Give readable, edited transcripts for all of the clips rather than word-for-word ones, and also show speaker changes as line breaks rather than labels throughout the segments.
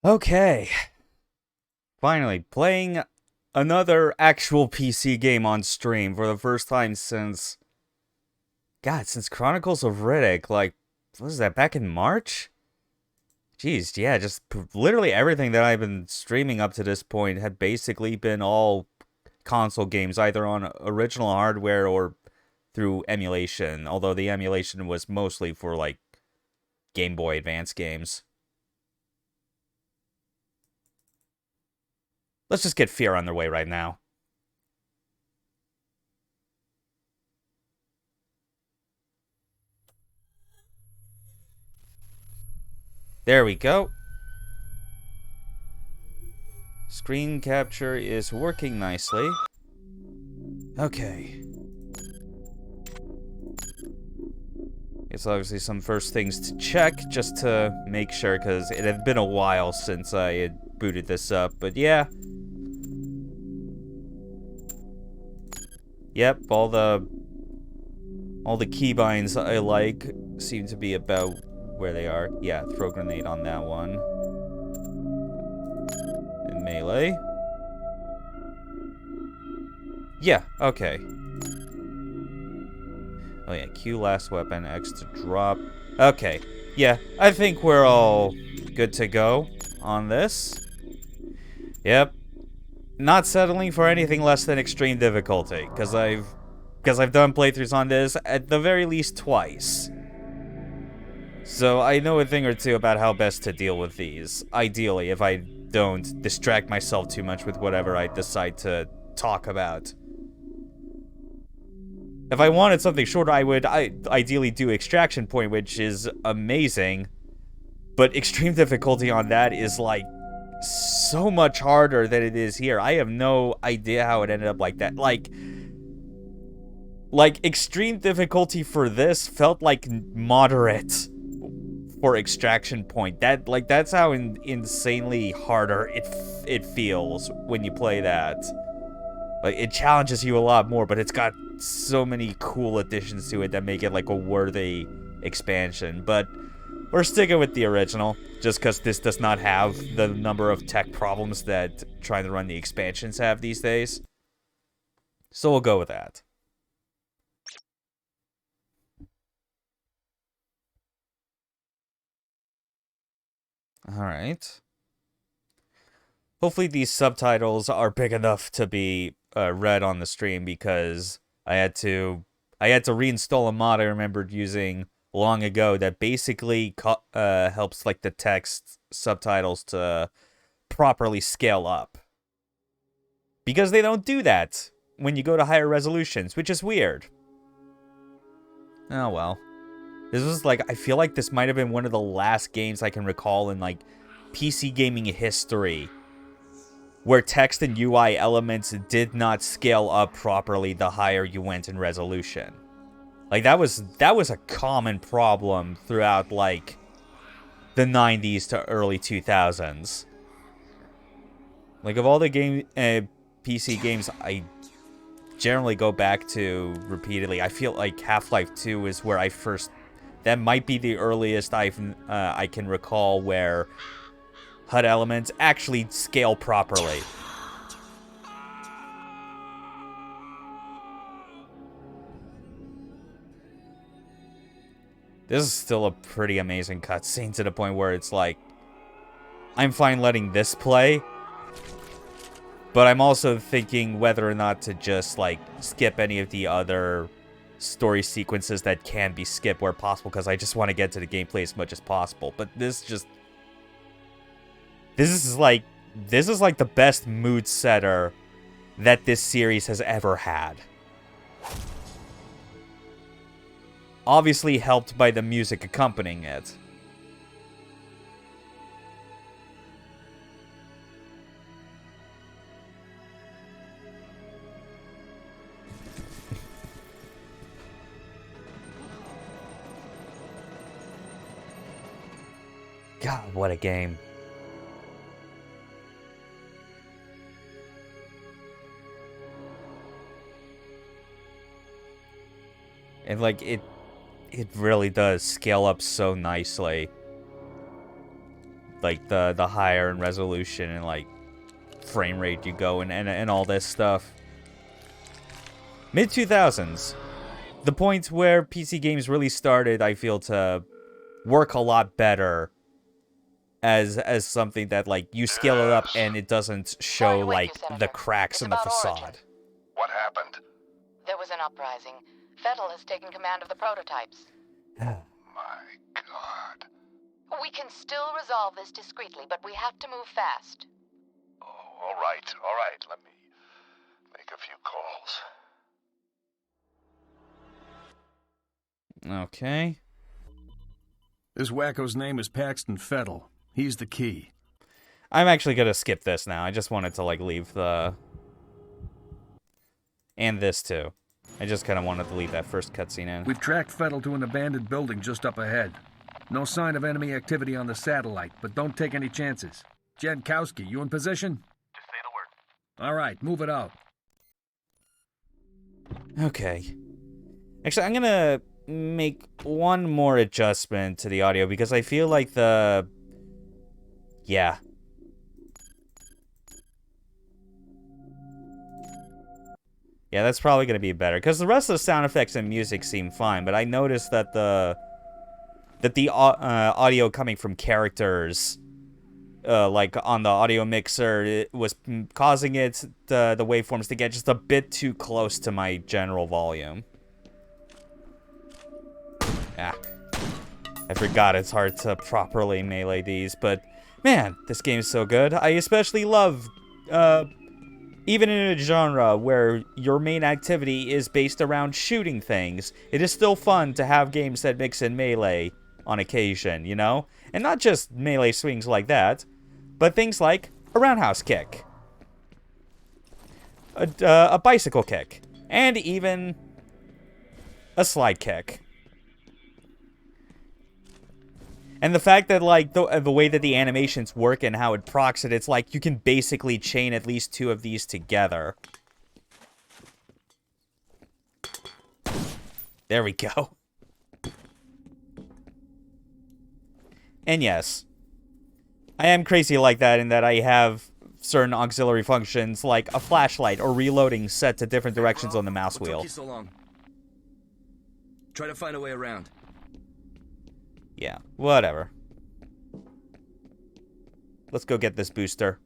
Okay. Finally, playing another actual PC game on stream for the first time since... God, since Chronicles of Riddick, like, what was that, back in March? Jeez, yeah, just literally everything that I've been streaming up to this point had basically been all console games, either on original hardware or through emulation, although the emulation was mostly for, like, Game Boy Advance games. Let's just get F.E.A.R on their way right now. There we go. Screen capture is working nicely. Okay. It's obviously some first things to check just to make sure, because it had been a while since I had booted this up. But yeah. Yep, all the keybinds I like seem to be about where they are. Yeah, throw grenade on that one. And melee. Yeah, okay. Oh yeah, Q last weapon, X to drop. Okay, yeah, I think we're all good to go on this. Yep. Not settling for anything less than extreme difficulty, because I've done playthroughs on this at the very least twice. So I know a thing or two about how best to deal with these. Ideally, if I don't distract myself too much with whatever I decide to talk about. If I wanted something shorter, I would ideally do Extraction Point, which is amazing. But extreme difficulty on that is, like, so much harder than it is here. I have no idea how it ended up like that. Like extreme difficulty for this felt like moderate for Extraction Point. That's how insanely harder it feels when you play that. Like, it challenges you a lot more, but it's got so many cool additions to it that make it, like, a worthy expansion. But we're sticking with the original, just because this does not have the number of tech problems that trying to run the expansions have these days. So we'll go with that. Alright. Hopefully these subtitles are big enough to be read on the stream, because I had to reinstall a mod I remembered using long ago that basically helps, like, the text subtitles to properly scale up. Because they don't do that when you go to higher resolutions, which is weird. Oh well. This was, like, I feel like this might have been one of the last games I can recall in, like, PC gaming history where text and UI elements did not scale up properly the higher you went in resolution. Like, that was a common problem throughout, like, the 90s to early 2000s. Like, of all the PC games I generally go back to repeatedly, I feel like Half-Life 2 is where I first... That might be the earliest I can recall where HUD elements actually scale properly. This is still a pretty amazing cutscene, to the point where it's like, I'm fine letting this play, but I'm also thinking whether or not to just, like, skip any of the other story sequences that can be skipped where possible, because I just want to get to the gameplay as much as possible. But this is like the best mood setter that this series has ever had. Obviously helped by the music accompanying it. God, what a game. And, like, it really does scale up so nicely. like the higher in resolution and like frame rate you go and all this stuff. Mid 2000s, the point where PC games really started, I feel, to work a lot better as something that like you scale it up and it doesn't show like the cracks in the facade.
What happened?
There was an uprising. F.E.A.R has taken command of the prototypes.
My God.
We can still resolve this discreetly, but we have to move fast.
Oh, all right. Let me make a few calls.
Okay.
This wacko's name is Paxton Fettel. He's the key.
I'm actually gonna skip this now. I just wanted to like leave the... And this too. I just kind of wanted to leave that first cutscene in.
We've tracked Fettel to an abandoned building just up ahead. No sign of enemy activity on the satellite, but don't take any chances. Jankowski, you in position?
Just say the word.
All right, move it out.
Okay. Actually, I'm gonna make one more adjustment to the audio because I feel like the... Yeah. Yeah, that's probably going to be better. Because the rest of the sound effects and music seem fine, but I noticed that the audio coming from characters, like on the audio mixer, it was causing the waveforms to get just a bit too close to my general volume. Ah. I forgot it's hard to properly melee these, but man, this game is so good. I especially love... even in a genre where your main activity is based around shooting things, it is still fun to have games that mix in melee on occasion, you know? And not just melee swings like that, but things like a roundhouse kick, a bicycle kick, and even a slide kick. And the fact that, like, the way that the animations work and how it procs it, it's like you can basically chain at least two of these together. There we go. And yes, I am crazy like that in that I have certain auxiliary functions like a flashlight or reloading set to different directions on the mouse wheel.
What took you so long? Try to find a way around.
Yeah, whatever. Let's go get this booster.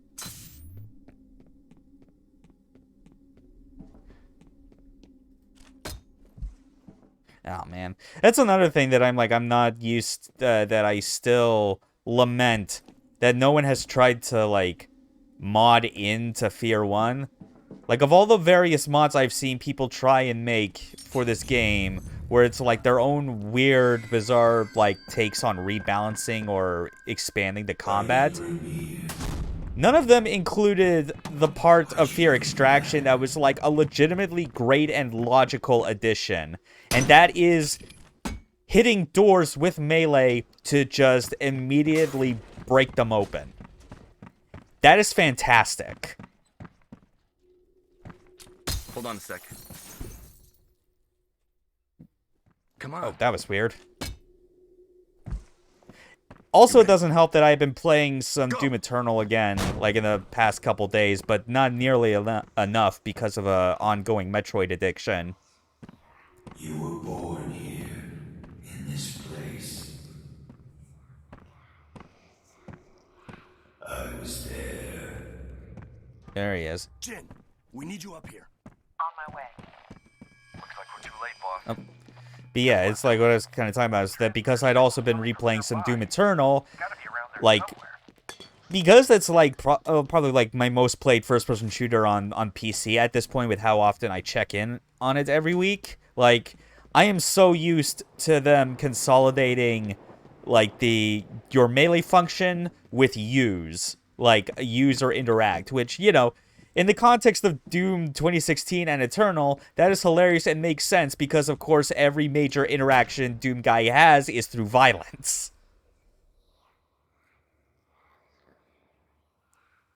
Oh, man. That's another thing that I'm not used, that I still lament. That no one has tried to, like, mod into F.E.A.R 1. Like, of all the various mods I've seen people try and make for this game, where it's like their own weird, bizarre, like, takes on rebalancing or expanding the combat, none of them included the part of F.E.A.R Extraction that was, like, a legitimately great and logical addition. And that is hitting doors with melee to just immediately break them open. That is fantastic.
Hold on a sec. Come on.
Oh, that was weird. Also, it doesn't help that I've been playing some Doom Eternal again, like in the past couple days, but not nearly enough because of a ongoing Metroid addiction.
You were born here, in this place. I was there.
There he is.
Jin, we need you up here.
On my way.
Looks like we're too late, boss.
But yeah, it's like what I was kind of talking about is that because I'd also been replaying some Doom Eternal,
Gotta be around there
like,
somewhere.
because that's like probably like my most played first-person shooter on PC at this point with how often I check in on it every week, like, I am so used to them consolidating, like, your melee function with use, like, use or interact, which, you know, in the context of Doom 2016 and Eternal, that is hilarious and makes sense because, of course, every major interaction Doom guy has is through violence.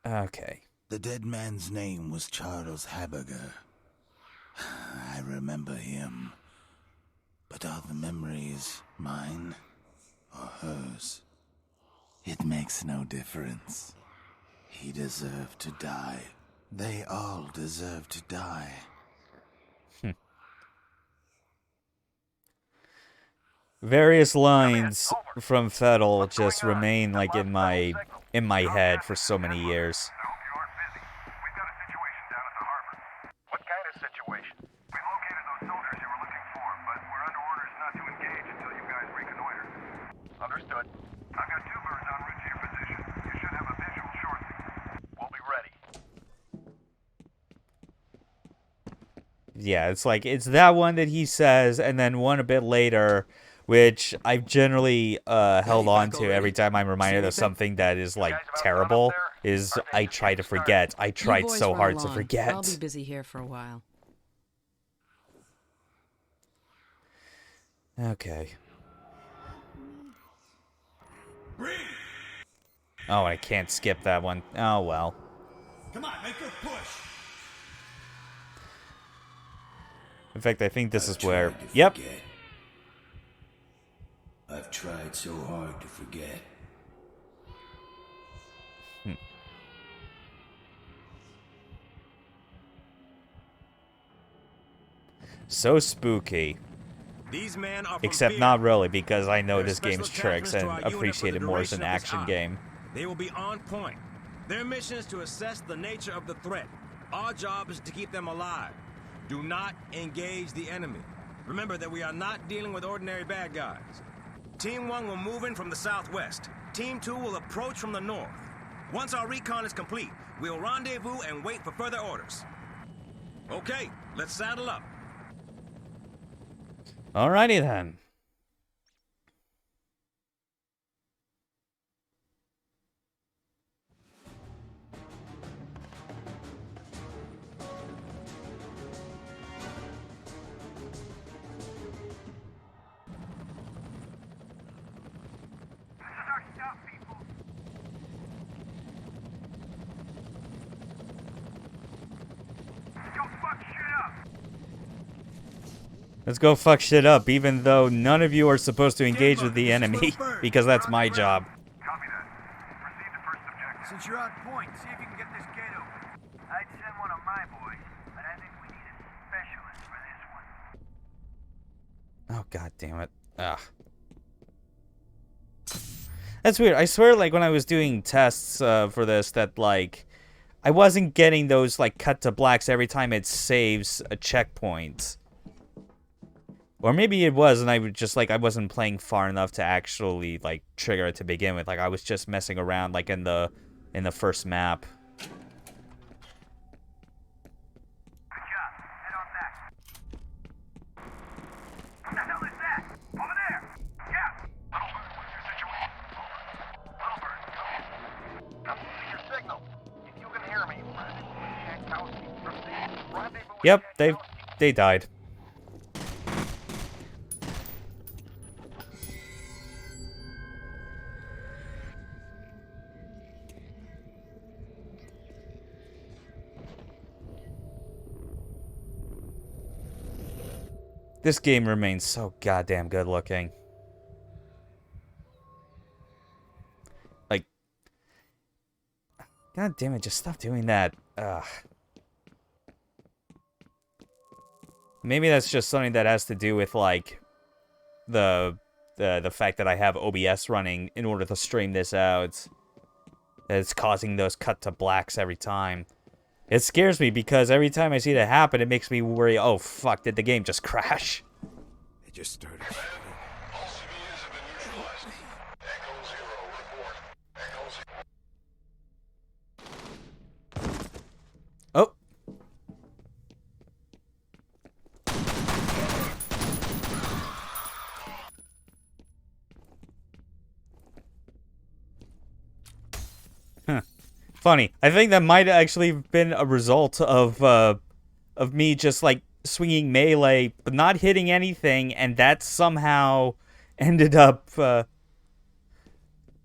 Okay.
The dead man's name was Charles Haberger. I remember him. But are the memories mine or hers? It makes no difference. He deserved to die. They all deserve to die.
Various lines from Fettel just remain like in my head for so many years.
I hope you aren't busy. We've got a situation down at the harbor. What kind of situation? We located those soldiers you were looking for, but we're under orders not to engage until you guys reconnoiter. Understood. I've got 2 birds en route to your position. You should have a visual shortly. We'll be ready.
Yeah, it's like, it's that one that he says, and then one a bit later, which I've generally held on to every time I'm reminded of something that is, like, terrible, is I try to forget. I tried so hard to forget.
I'll be busy here for a while.
Okay. Oh, I can't skip that one. Oh, well.
Come on, make a push.
In fact, I think this is where... Yep.
I've tried so hard to forget.
So spooky.
These men are from
Except
F.E.A.R.
not really, because I know
They're
this
special
game's tricks and
attachments to our unit
appreciate
for
it
the
more as an
duration of this
action
op.
game.
They will be on point. Their mission is to assess the nature of the threat. Our job is to keep them alive. Do not engage the enemy. Remember that we are not dealing with ordinary bad guys. Team 1 will move in from the southwest. Team 2 will approach from the north. Once our recon is complete, we'll rendezvous and wait for further orders. Okay, let's saddle up.
Alrighty then.
This is our stop, people. Go fuck shit up.
Let's go fuck shit up, even though none of you are supposed to engage with the enemy, because that's my job.
Copy that. Proceed to first objective.
Since you're on point, see if you can get this gate open. I'd send one of my boys, but I think we need a specialist for this one.
Oh, god damn it. Ugh. That's weird. I swear, like, when I was doing tests for this, that, like, I wasn't getting those, like, cut to blacks every time it saves a checkpoint. Or maybe it was, and I would just, like, I wasn't playing far enough to actually, like, trigger it to begin with. Like, I was just messing around, like, in the first map.
Good job. Head on back. What the hell is that? Over there! Yeah!
Littlebird, what's your situation? Over. Littlebird, come in. I'm losing your signal. If you can hear me, rendezvous.
Yep, they died. This game remains so goddamn good looking. Like, god damn it, just stop doing that. Ugh. Maybe that's just something that has to do with, like, the fact that I have OBS running in order to stream this out. That it's causing those cut to blacks every time. It scares me because every time I see that happen, it makes me worry, oh fuck, did the game just crash?
It just started.
All CVUs have been neutralized. Echo 0, report. Echo 0.
Oh. Huh. Funny. I think that might have actually been a result of me just, like, swinging melee, but not hitting anything, and that somehow ended up, oh,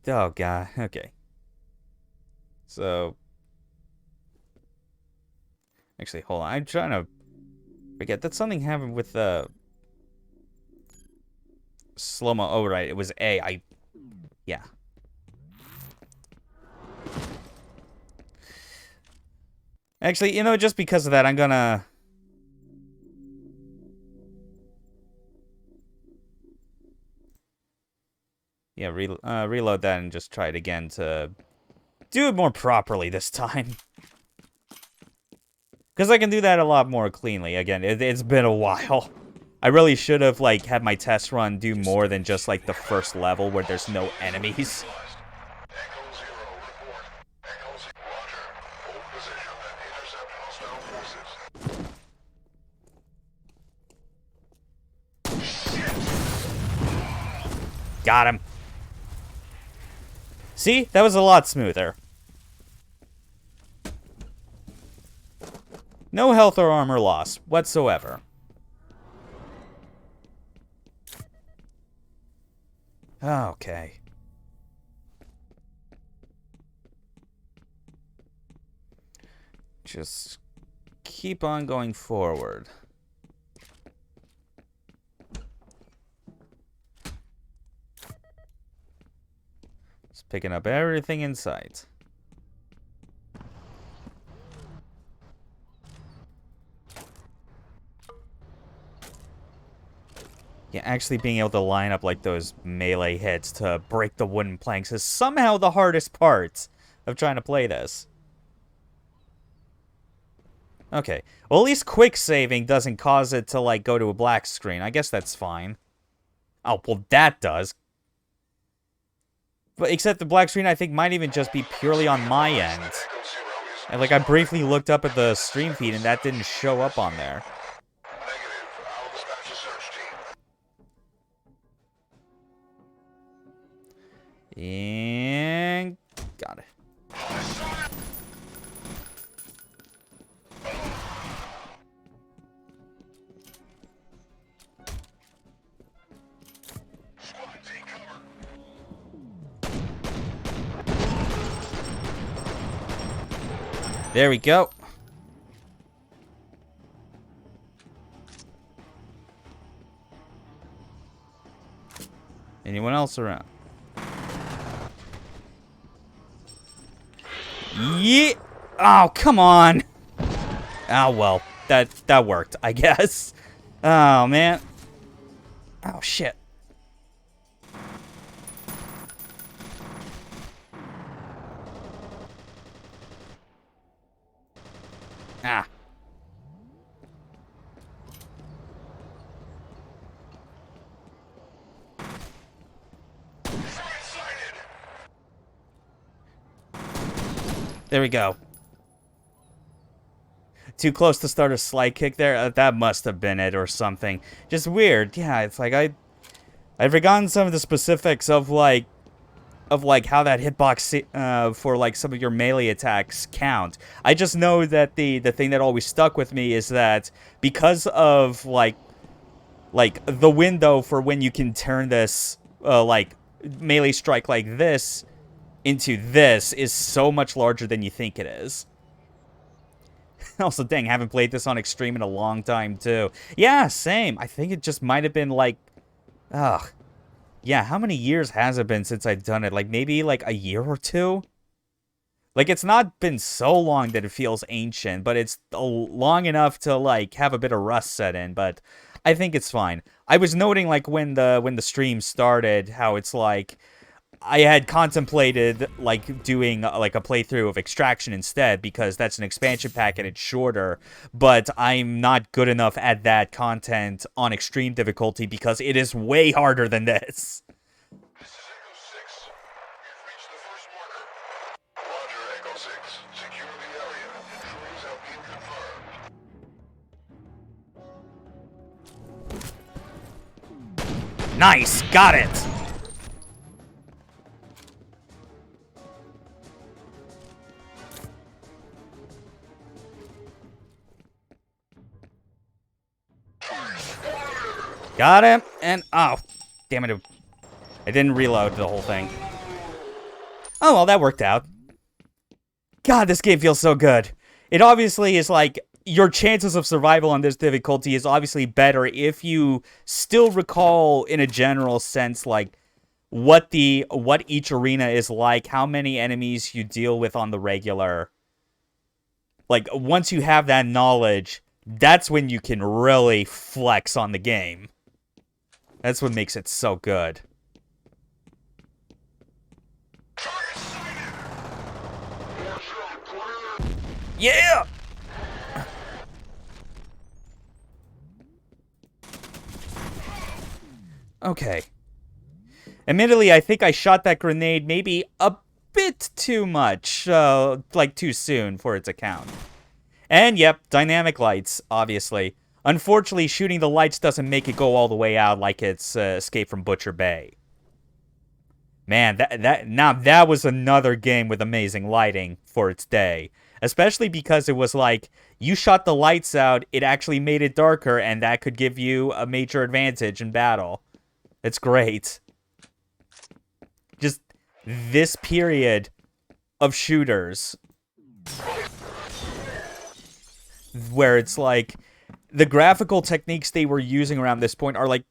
God. Okay. So... Actually, hold on. I'm trying to forget that something happened with the... slow-mo. Oh, right. It was A. Yeah. Actually, you know, just because of that, I'm gonna... Yeah, reload that and just try it again to do it more properly this time. Because I can do that a lot more cleanly. Again, it's been a while. I really should have, like, had my test run do more than just, like, the first level where there's no enemies. Got him. See? That was a lot smoother. No health or armor loss whatsoever. Okay. Just keep on going forward. Just picking up everything in sight. Yeah, actually being able to line up like those melee hits to break the wooden planks is somehow the hardest part of trying to play this. Okay, well at least quick saving doesn't cause it to like go to a black screen. I guess that's fine. Oh, well that does. But except the black screen I think might even just be purely on my end. And like I briefly looked up at the stream feed and that didn't show up on there. And got it. There we go. Anyone else around? Yeah. Oh, come on. Oh, well. That worked, I guess. Oh, man. Oh, shit. Ah. There we go. Too close to start a slide kick there? That must have been it or something. Just weird. Yeah, it's like I've forgotten some of the specifics of like how that hitbox for like some of your melee attacks count. I just know that the thing that always stuck with me is that because of like the window for when you can turn this like melee strike like this into this is so much larger than you think it is. Also, dang, haven't played this on Extreme in a long time, too. Yeah, same. I think it just might have been, like... Ugh. Yeah, how many years has it been since I've done it? Like, maybe, like, a year or two? Like, it's not been so long that it feels ancient, but it's long enough to, like, have a bit of rust set in, but I think it's fine. I was noting, like, when the stream started, how it's, like... I had contemplated, like, doing, like, a playthrough of Extraction instead, because that's an expansion pack and it's shorter, but I'm not good enough at that content on extreme difficulty because it is way harder than this.
This is Echo 6. You've reached the first marker. Roger, Echo 6. Secure the area. Intrusions have been confirmed.
Nice! Got it! Got him, and oh, damn it, I didn't reload the whole thing. Oh, well, that worked out. God, this game feels so good. It obviously is like, your chances of survival on this difficulty is obviously better if you still recall, in a general sense, like, what each arena is like, how many enemies you deal with on the regular. Like, once you have that knowledge, that's when you can really flex on the game. That's what makes it so good. Yeah! Okay. Admittedly, I think I shot that grenade maybe a bit too much, like too soon for it to count. And yep, dynamic lights, obviously. Unfortunately, shooting the lights doesn't make it go all the way out like it's Escape from Butcher Bay. Man, that was another game with amazing lighting for its day. Especially because it was like, you shot the lights out, it actually made it darker, and that could give you a major advantage in battle. It's great. Just this period of shooters where it's like the graphical techniques they were using around this point are like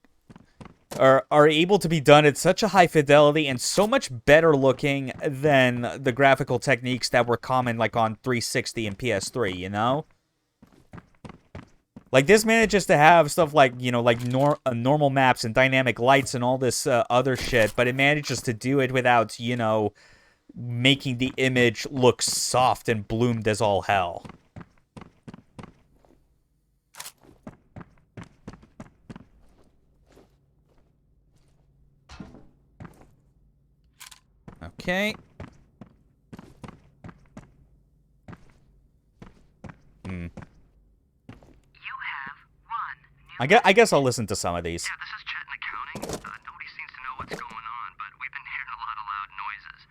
are able to be done at such a high fidelity and so much better looking than the graphical techniques that were common like on 360 and PS3, you know? Like, this manages to have stuff like, you know, like normal maps and dynamic lights and all this other shit, but it manages to do it without, you know, making the image look soft and bloomed as all hell. Okay. I guess I'll listen to some of these.
Yeah, this is Chet in accounting. Nobody seems to know what's going on, but we've been hearing a lot of loud noises.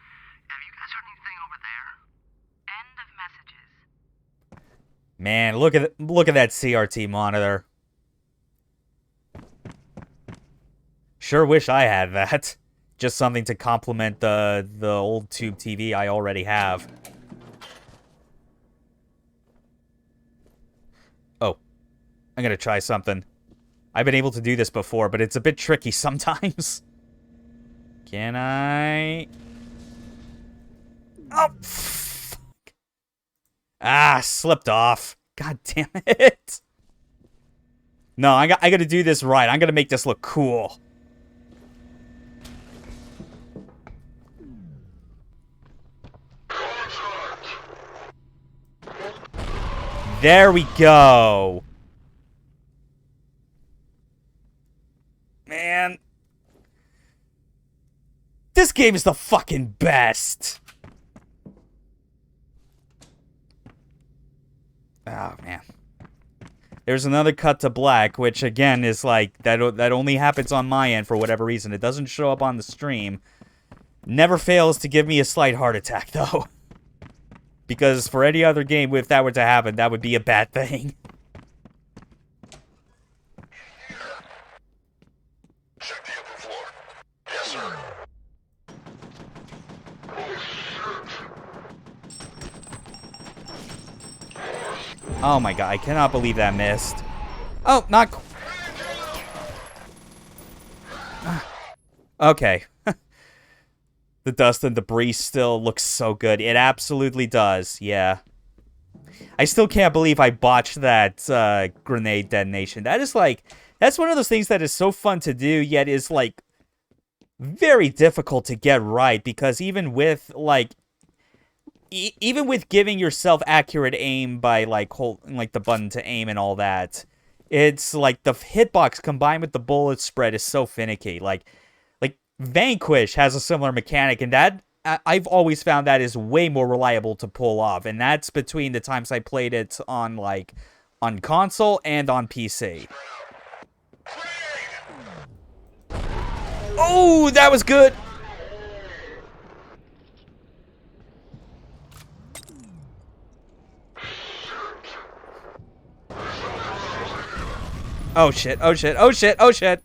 Have you guys heard anything over there? End of messages.
Man, look at that CRT monitor. Sure wish I had that. Just something to complement the old tube TV I already have. Oh, I'm gonna try something. I've been able to do this before, but it's a bit tricky sometimes. Can I? Oh, fuck. Ah, slipped off. God damn it. No, I gotta do this right. I'm gonna make this look cool. There we go. Man. This game is the fucking best. Oh, man. There's another cut to black, which again is like, that only happens on my end for whatever reason. It doesn't show up on the stream. Never fails to give me a slight heart attack, though. Because for any other game, if that were to happen, that would be a bad thing.
Check the upper floor. Yes, sir.
Oh my god, I cannot believe that missed. Oh, not... Okay. The dust and debris still looks so good. It absolutely does, yeah. I still can't believe I botched that grenade detonation. That is like... That's one of those things that is so fun to do, yet is like... very difficult to get right, because even with, like... even with giving yourself accurate aim by, like, holding, like, the button to aim and all that, it's, like, the hitbox combined with the bullet spread is so finicky. Like, Vanquish has a similar mechanic, and that, I've always found that is way more reliable to pull off, and that's between the times I played it on, like, on console and on PC. Oh, that was good! Oh shit, oh shit, oh shit, oh shit!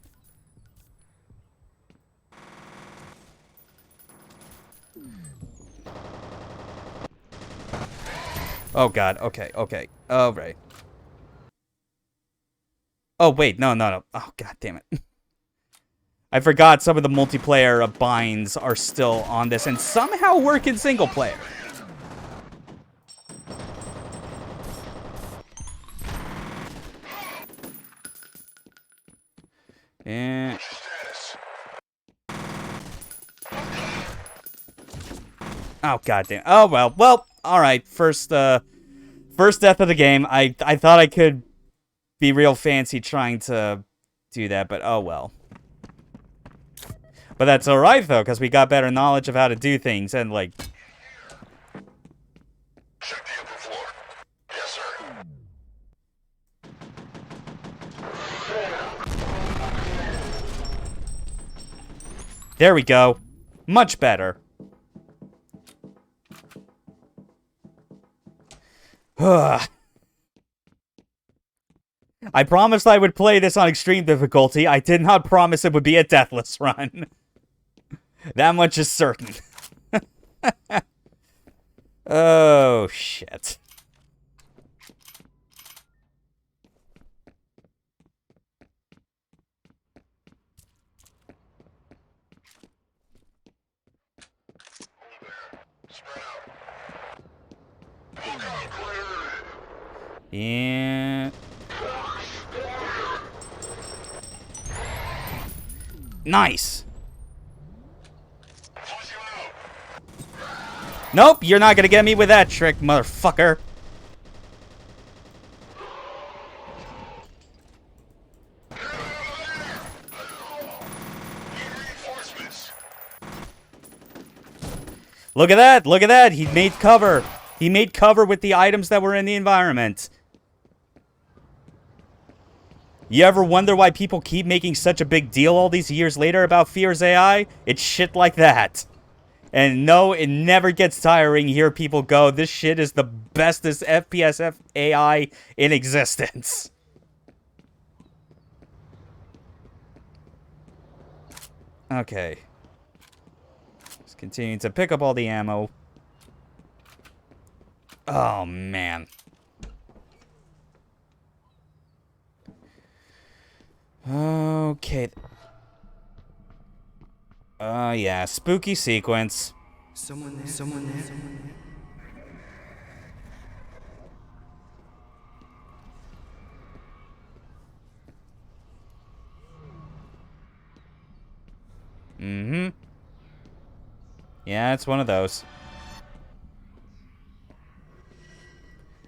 Oh god, okay, okay. Alright. Oh wait, no. Oh god damn it. I forgot some of the multiplayer binds are still on this and somehow work in single player. Oh, goddamn. Oh, well. Well, alright. First death of the game. I thought I could be real fancy trying to do that, but oh well. But that's alright, though, because we got better knowledge of how to do things, and, like...
Check the upper floor. Yes, sir.
There we go. Much better. I promised I would play this on extreme difficulty. I did not promise it would be a deathless run. That much is certain. Oh, shit. Yeah. Nice. Nope, you're not gonna get me with that trick, motherfucker. Look at that, look at that. He made cover. He made cover with the items that were in the environment. You ever wonder why people keep making such a big deal all these years later about F.E.A.R's AI? It's shit like that. And no, it never gets tiring. Hear people go, this shit is the bestest FPS AI in existence. Okay. Just continuing to pick up all the ammo. Oh, man. Okay. Yeah, spooky sequence.
Someone there. Someone there.
Mm-hmm. Yeah, it's one of those.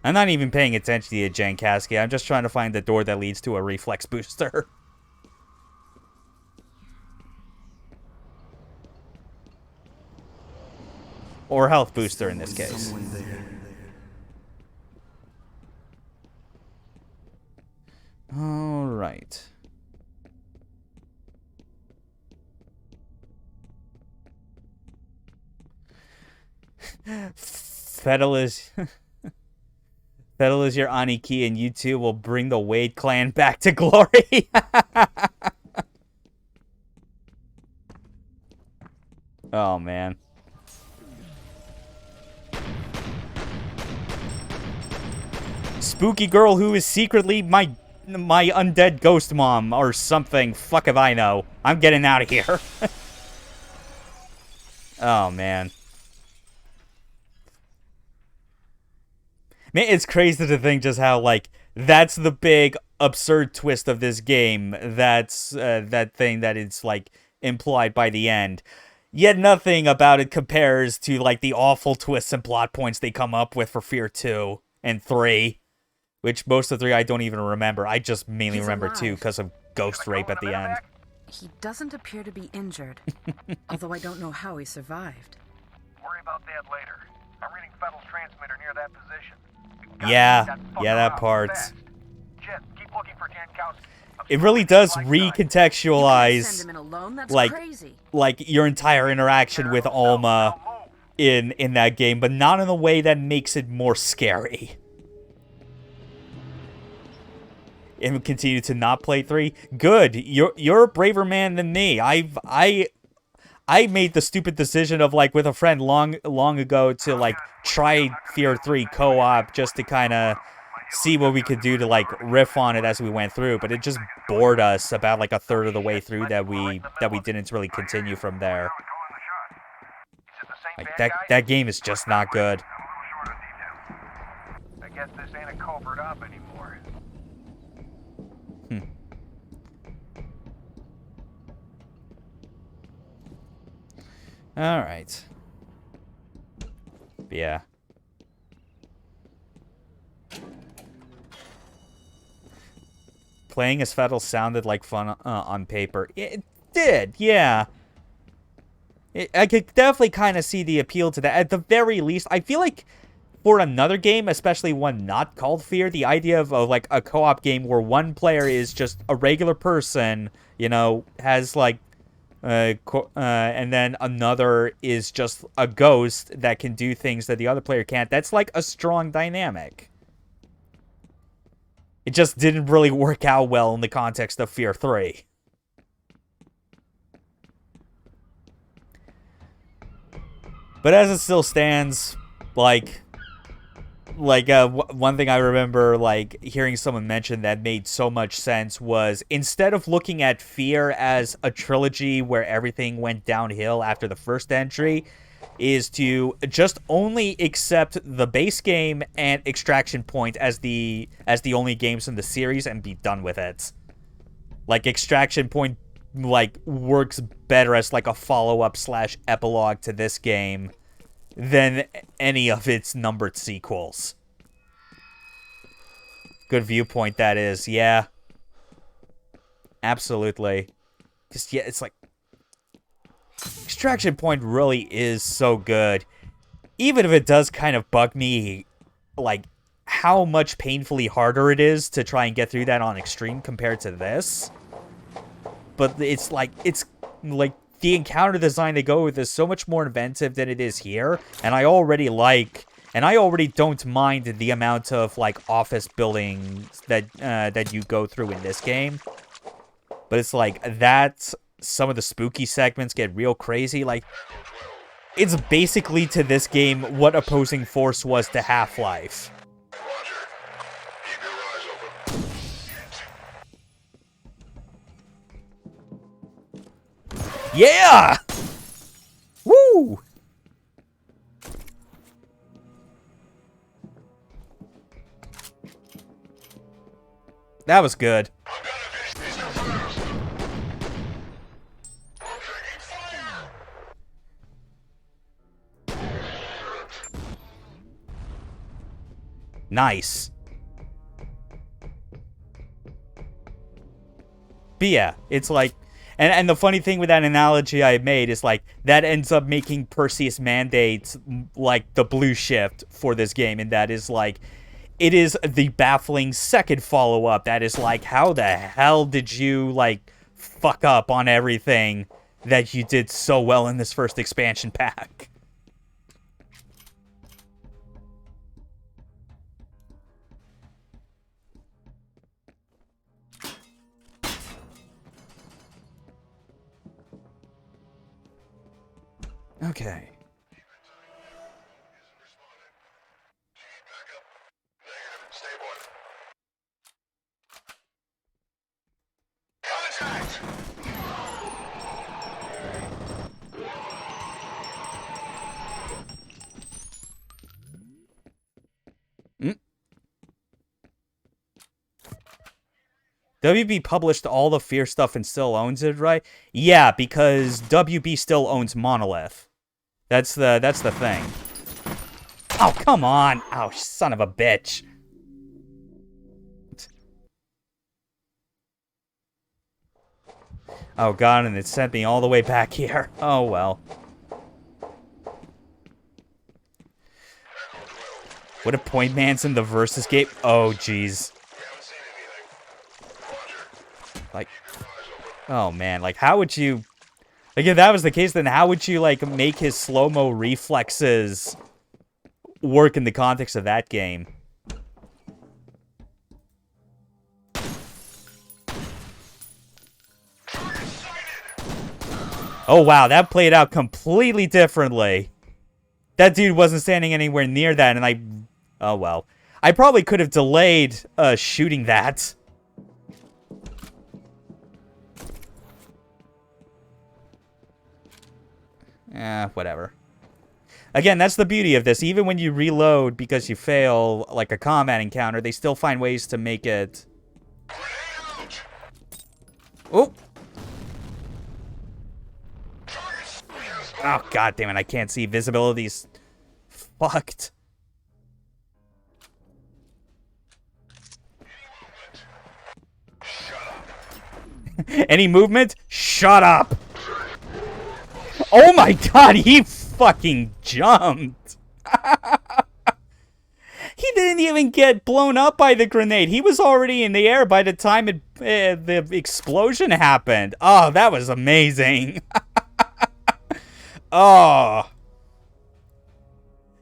I'm not even paying attention to you, Jankowski. I'm just trying to find the door that leads to a reflex booster. Or health booster in this case.
Someone there.
Alright. Fettel is... Fettel is your Aniki, and you two will bring the Wade clan back to glory. Oh, man. Spooky girl who is secretly my undead ghost mom or something. Fuck if I know. I'm getting out of here. Oh, man. Man, it's crazy to think just how, like, that's the big absurd twist of this game. That's that thing that it's, like, implied by the end. Yet nothing about it compares to, like, the awful twists and plot points they come up with for F.E.A.R 2 and 3. Which most of 3 I don't even remember. I just mainly remember 2 because of ghost rape at the end.
He doesn't appear to be injured, although I don't know how he survived.
Worry about that later. I'm reading Fettel's transmitter near that position.
Yeah, that part.
Jen, keep looking for Jankowski.
It really does recontextualize,
Send him in alone? That's
like,
crazy.
like your entire interaction with Alma in that game, but not in a way that makes it more scary. And continue to not play 3. Good. You're a braver man than me. I made the stupid decision of, like, with a friend long ago to, like, try F.E.A.R 3 co-op just to kind of see what we could do to, like, riff on it as we went through, but it just bored us about, like, a third of the way through that we didn't really continue from there. Like, that game is just not good.
I guess this ain't a covert op anymore.
Alright. Yeah. Playing as Fettel sounded like fun on paper. It did, yeah. I could definitely kind of see the appeal to that. At the very least, I feel like for another game, especially one not called F.E.A.R, the idea of like a co-op game where one player is just a regular person, you know, has like, and then another is just a ghost that can do things that the other player can't. That's like a strong dynamic. It just didn't really work out well in the context of F.E.A.R 3. But as it still stands, like one thing I remember like hearing someone mention that made so much sense was instead of looking at F.E.A.R as a trilogy where everything went downhill after the first entry, is to just only accept the base game and Extraction Point as the only games in the series and be done with it. Like Extraction Point like works better as like a follow-up / epilogue to this game than any of its numbered sequels. Good viewpoint that is, yeah. Absolutely. Just, yeah, it's like Extraction Point really is so good. Even if it does kind of bug me, like, how much painfully harder it is to try and get through that on Extreme compared to this. But it's like the encounter design they go with is so much more inventive than it is here, and I already don't mind the amount of like office buildings that you go through in this game. But it's like that some of the spooky segments get real crazy. Like, it's basically to this game what Opposing Force was to Half-Life. Yeah! Woo! That was good. Nice. But yeah, it's like... And the funny thing with that analogy I made is, like, that ends up making Perseus Mandates, like, the blue shift for this game. And that is, like, it is the baffling second follow-up that is, like, how the hell did you, like, fuck up on everything that you did so well in this first expansion pack? Okay. WB published all the F.E.A.R stuff and still owns it, right? Yeah, because WB still owns Monolith. That's the thing. Oh, come on! Oh, son of a bitch. Oh god, and it sent me all the way back here. Oh well. What if Point Man's in the Versus game? Oh jeez. Like, oh man, like how would you... Like, if that was the case, then how would you, like, make his slow-mo reflexes work in the context of that game? Oh, wow, that played out completely differently. That dude wasn't standing anywhere near that, and I... Oh, well. I probably could have delayed shooting that. Whatever. Again, that's the beauty of this. Even when you reload because you fail, like a combat encounter, they still find ways to make it... Oh! Oh, god damn it, I can't see. Visibility's fucked. Any movement? Shut up! Oh my god, he fucking jumped! He didn't even get blown up by the grenade. He was already in the air by the time the explosion happened. Oh, that was amazing. Oh.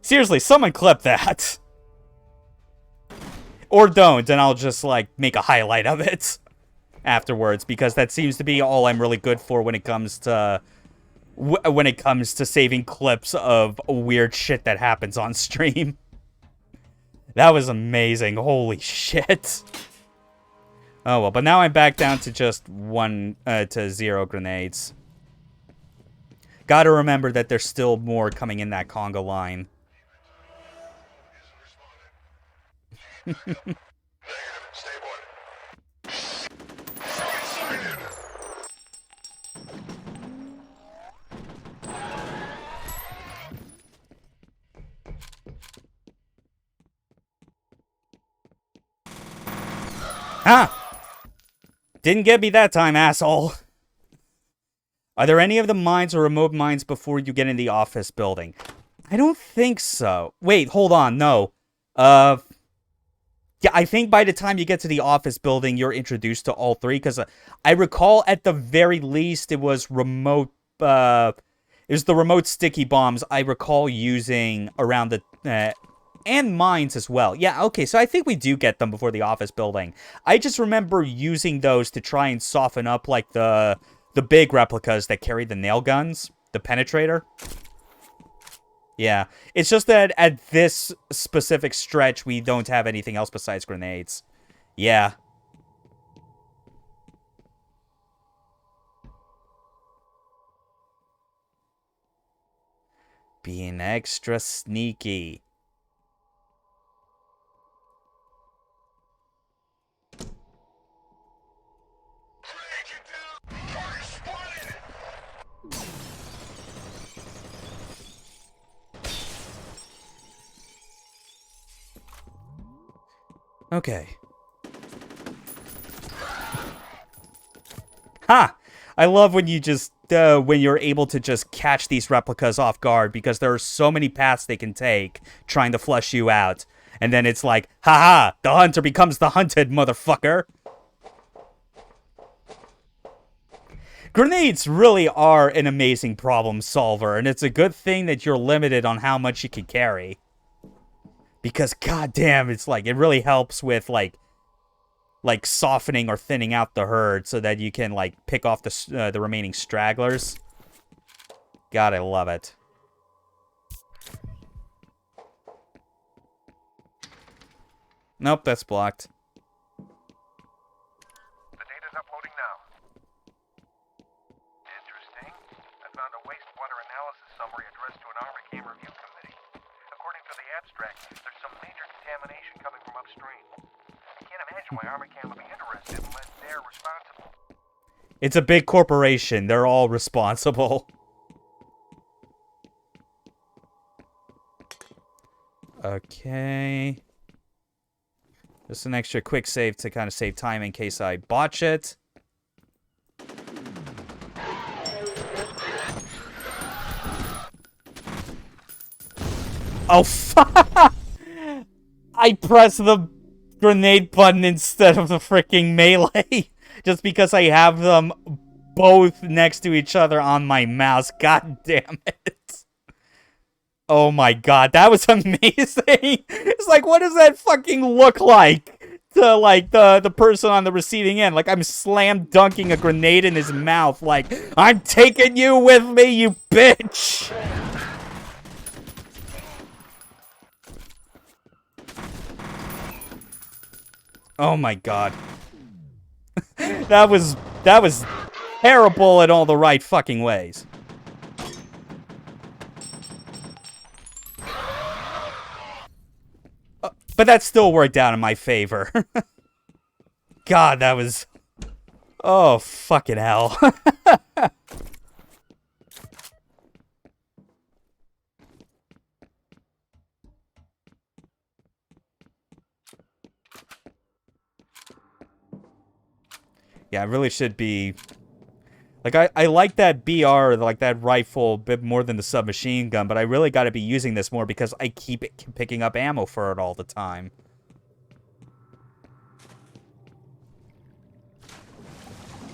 Seriously, someone clip that. Or don't, and I'll just, like, make a highlight of it afterwards, because that seems to be all I'm really good for when it comes to saving clips of weird shit that happens on stream. That was amazing. Holy shit. Oh well, but now I'm back down to just 0 grenades. Gotta remember that there's still more coming in that conga line. Ah! Didn't get me that time, asshole. Are there any of the mines or remote mines before you get in the office building? I don't think so. Wait, hold on, no. Yeah, I think by the time you get to the office building, you're introduced to all three, because I recall at the very least it was remote, it was the remote sticky bombs I recall using around the, and mines as well. Yeah, okay, so I think we do get them before the office building. I just remember using those to try and soften up, like, the big replicas that carry the nail guns, the penetrator. Yeah, it's just that at this specific stretch, we don't have anything else besides grenades. Yeah. Being extra sneaky. Okay. Ha! I love when you just, when you're able to just catch these replicas off guard, because there are so many paths they can take trying to flush you out. And then it's like, haha, the hunter becomes the hunted, motherfucker. Grenades really are an amazing problem solver, and it's a good thing that you're limited on how much you can carry. Because, goddamn, it's like, it really helps with, like softening or thinning out the herd so that you can, like, pick off the remaining stragglers. God, I love it. Nope, that's blocked.
The data's uploading now. Interesting. I found a wastewater analysis summary addressed to an ArmorCam review committee. According to the abstract, there's some major contamination coming from upstream. I can't imagine why ArmorCam would be interested unless they're responsible.
It's a big corporation. They're all responsible. Okay. Just an extra quick save to kind of save time in case I botch it. Oh, fuck! I pressed the grenade button instead of the freaking melee. Just because I have them both next to each other on my mouse. God damn it. Oh my god, that was amazing. It's like, what does that fucking look like to, like, the person on the receiving end? Like, I'm slam dunking a grenade in his mouth. Like, I'm taking you with me, you bitch. Oh my god. That was terrible in all the right fucking ways. But that still worked out in my favor. God, that was... Oh, fucking hell. Yeah, I really should be... Like, I like that BR, like that rifle, a bit more than the submachine gun, but I really gotta be using this more because I keep picking up ammo for it all the time.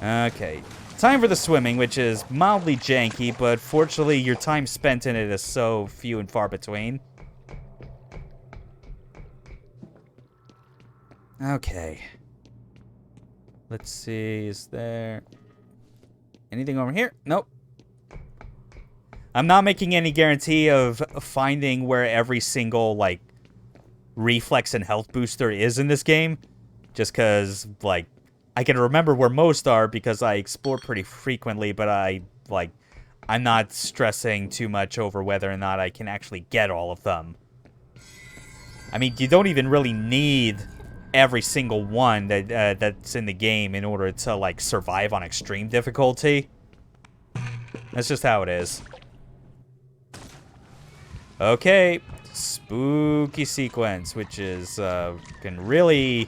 Okay. Time for the swimming, which is mildly janky, but fortunately your time spent in it is so few and far between. Okay. Let's see, is there anything over here? Nope. I'm not making any guarantee of finding where every single, like, reflex and health booster is in this game. Just because, like, I can remember where most are because I explore pretty frequently, but I'm not stressing too much over whether or not I can actually get all of them. I mean, you don't even really need every single one that's in the game in order to, like, survive on extreme difficulty. That's just how it is. Okay, spooky sequence, which is can really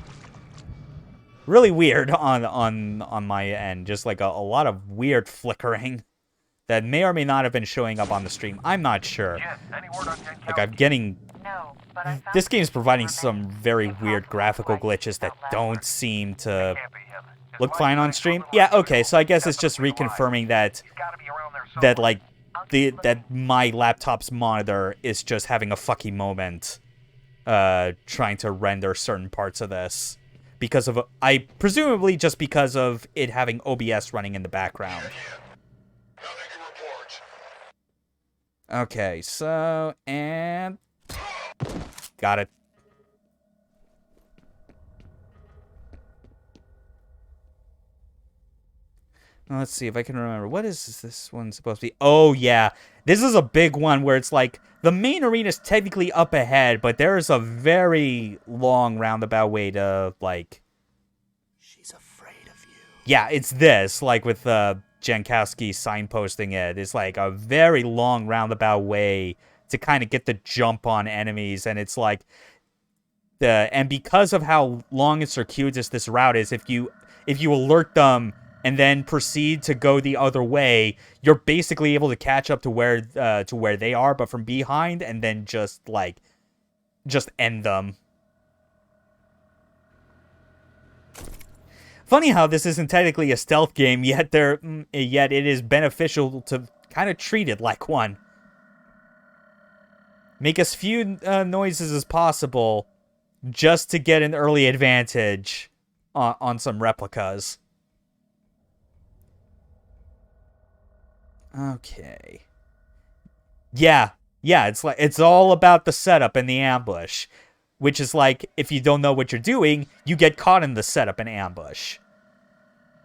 weird on my end. Just like a lot of weird flickering that may or may not have been showing up on the stream. I'm not sure. Like, I'm getting... This game's providing some very weird graphical glitches that don't seem to look fine on stream. Yeah, okay, so I guess it's just reconfirming that like, that my laptop's monitor is just having a fucky moment trying to render certain parts of this. Because of, presumably just because of it having OBS running in the background. Okay, so, and... Got it. Now, let's see if I can remember. What is this one supposed to be? Oh, yeah. This is a big one where it's like, the main arena is technically up ahead, but there is a very long roundabout way to, like...
She's afraid of you.
Yeah, it's this, like with Jankowski signposting it. It's like a very long roundabout way to kind of get the jump on enemies, and it's like... And because of how long and circuitous this route is, if you alert them and then proceed to go the other way, you're basically able to catch up to where they are, but from behind, and then just end them. Funny how this isn't technically a stealth game, yet it is beneficial to kind of treat it like one. Make as few noises as possible, just to get an early advantage on some replicas. Okay. Yeah, it's all about the setup and the ambush. Which is like, if you don't know what you're doing, you get caught in the setup and ambush.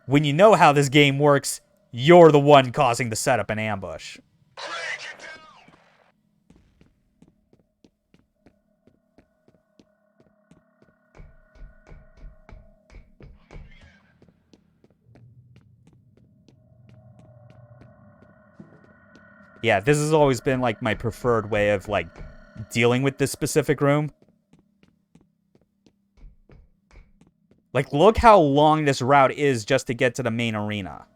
When you know how this game works, you're the one causing the setup and ambush. Yeah, this has always been, like, my preferred way of, like, dealing with this specific room. Like, look how long this route is just to get to the main arena.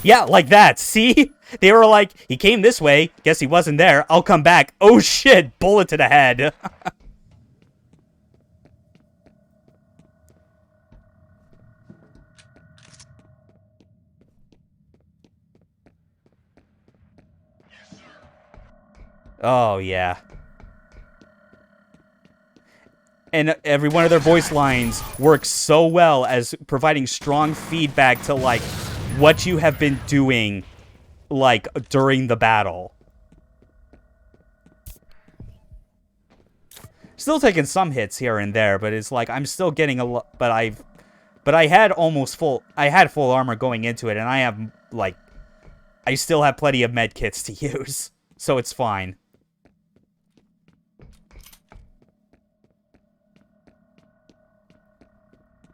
Yeah, like that, see? They were like, he came this way, guess he wasn't there, I'll come back. Oh shit, bullet to the head. Oh, yeah. And every one of their voice lines works so well as providing strong feedback to, like, what you have been doing, like, during the battle. Still taking some hits here and there, but it's like, I'm still getting a lot, but I had full armor going into it, and I have, like, I still have plenty of med kits to use, so it's fine.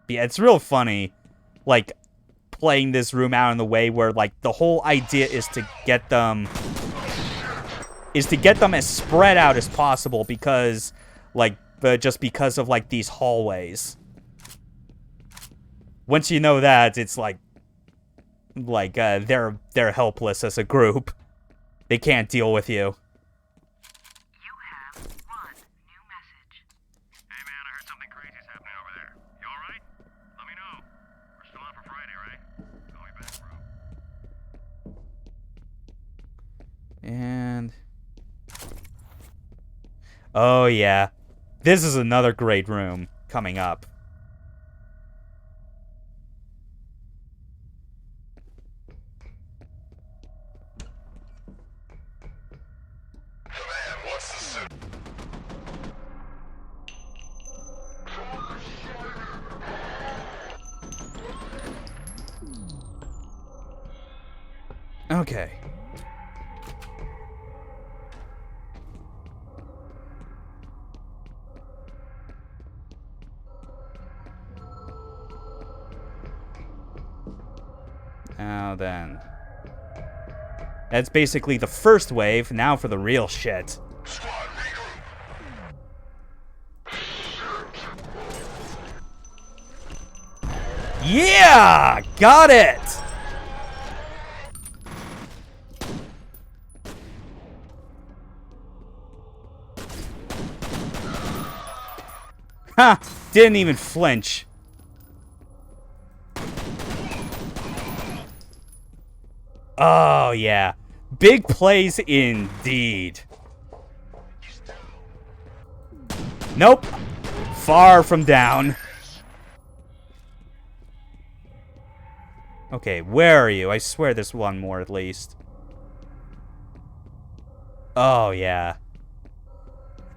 Yeah, it's real funny, like, playing this room out in the way where, like, the whole idea is to get them as spread out as possible because, like, just because of, like, these hallways. Once you know that, it's like they're helpless as a group. They can't deal with you.
You have one new message.
Hey man, I heard something crazy's happening over there. You alright? Let me know. We're still on for Friday, right? Call me back, bro.
And... oh, yeah. This is another great room coming up.
Command, what's the suit?
Okay. Now then. That's basically the first wave. Now for the real shit.
Squad, regroup.
Yeah! Got it! Ha! Didn't even flinch. Oh, yeah. Big plays indeed. Nope. Far from down. Okay, where are you? I swear there's one more at least. Oh, yeah.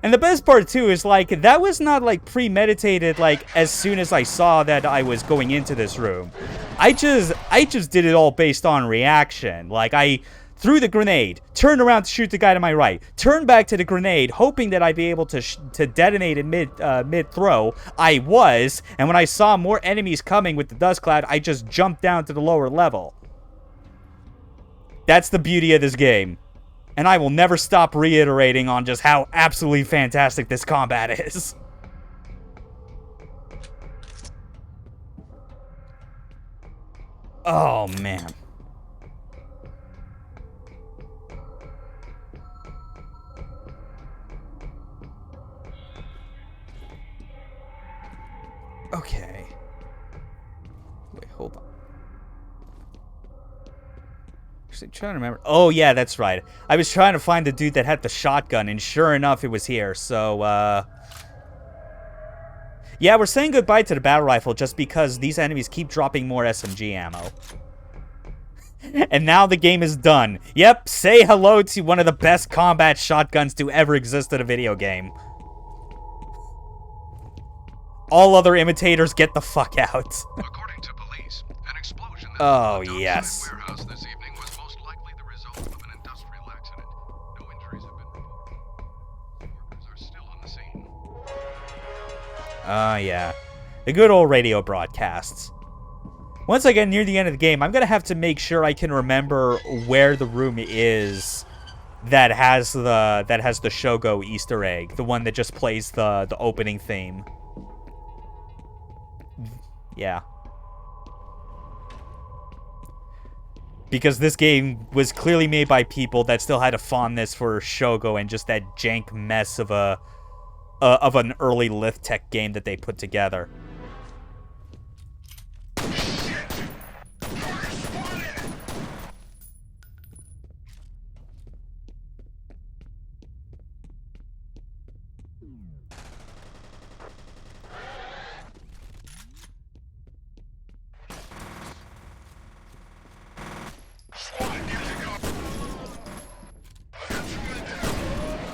And the best part, too, is, like, that was not, like, premeditated, like, as soon as I saw that I was going into this room. I just did it all based on reaction. Like, I threw the grenade, turned around to shoot the guy to my right, turned back to the grenade, hoping that I'd be able to detonate it mid-throw. I was, and when I saw more enemies coming with the dust cloud, I just jumped down to the lower level. That's the beauty of this game. And I will never stop reiterating on just how absolutely fantastic this combat is. Oh, man. Okay. Wait, hold on. Actually, trying to remember. Oh, yeah, that's right. I was trying to find the dude that had the shotgun, and sure enough, it was here. So, yeah, we're saying goodbye to the battle rifle just because these enemies keep dropping more SMG ammo. And now the game is done. Yep, say hello to one of the best combat shotguns to ever exist in a video game. All other imitators, get the fuck out.
According to police, an explosion that
Oh,
blew up
yes.
outside warehouse this evening was most likely the result of an industrial accident. No injuries have been reported. Workers are still on the scene.
Yeah. The good old radio broadcasts. Once I get near the end of the game, I'm gonna have to make sure I can remember where the room is that has the Shogo Easter egg, the one that just plays the opening theme. Yeah. Because this game was clearly made by people that still had a fondness for Shogo and just that jank mess of an early Lithtech game that they put together.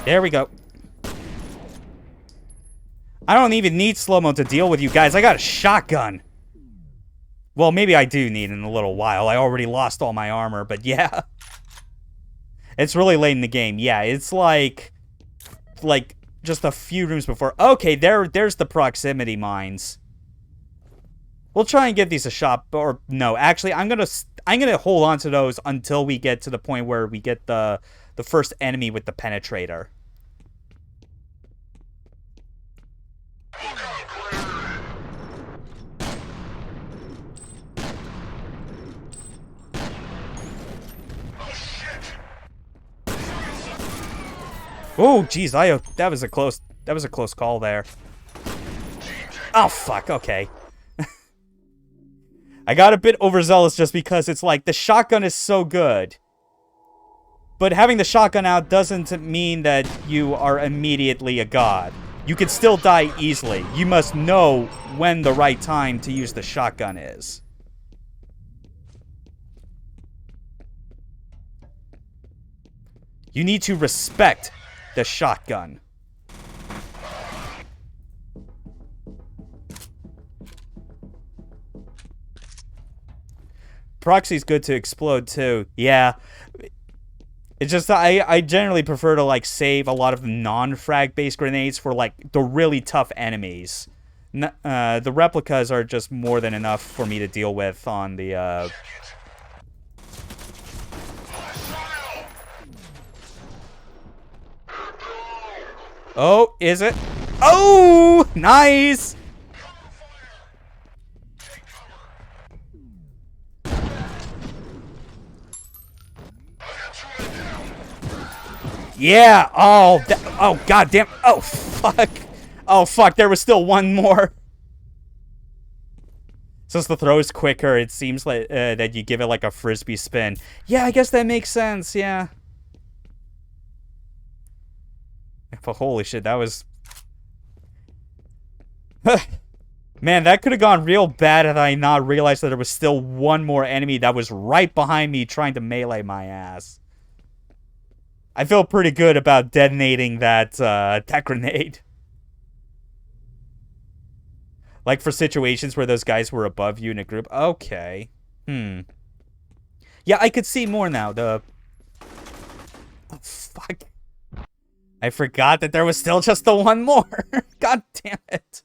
There we go. I don't even need slow-mo to deal with you guys. I got a shotgun. Well, maybe I do need in a little while. I already lost all my armor, but yeah. It's really late in the game. Yeah, it's like just a few rooms before. Okay, there's the proximity mines. We'll try and give these a shot, or no, actually, I'm gonna hold on to those until we get to the point where we get the first enemy with the penetrator. Oh, jeez, that was a close call there. Oh, fuck, okay. I got a bit overzealous just because it's like, the shotgun is so good. But having the shotgun out doesn't mean that you are immediately a god. You can still die easily. You must know when the right time to use the shotgun is. You need to respect the shotgun. Proxy's good to explode too. Yeah. It's just I generally prefer to like save a lot of non-frag based grenades for like the really tough enemies. The replicas are just more than enough for me to deal with on the Oh, is it? Oh, nice. Yeah. Oh, oh, goddamn. Oh, fuck. Oh, fuck. There was still one more. Since the throw is quicker, it seems like that you give it like a frisbee spin. Yeah, I guess that makes sense. Yeah. But holy shit, that was... Man, that could have gone real bad had I not realized that there was still one more enemy that was right behind me trying to melee my ass. I feel pretty good about detonating that grenade. Like for situations where those guys were above you in a group. Okay. Yeah, I could see more now. Oh, fuck. I forgot that there was still just the one more. God damn it.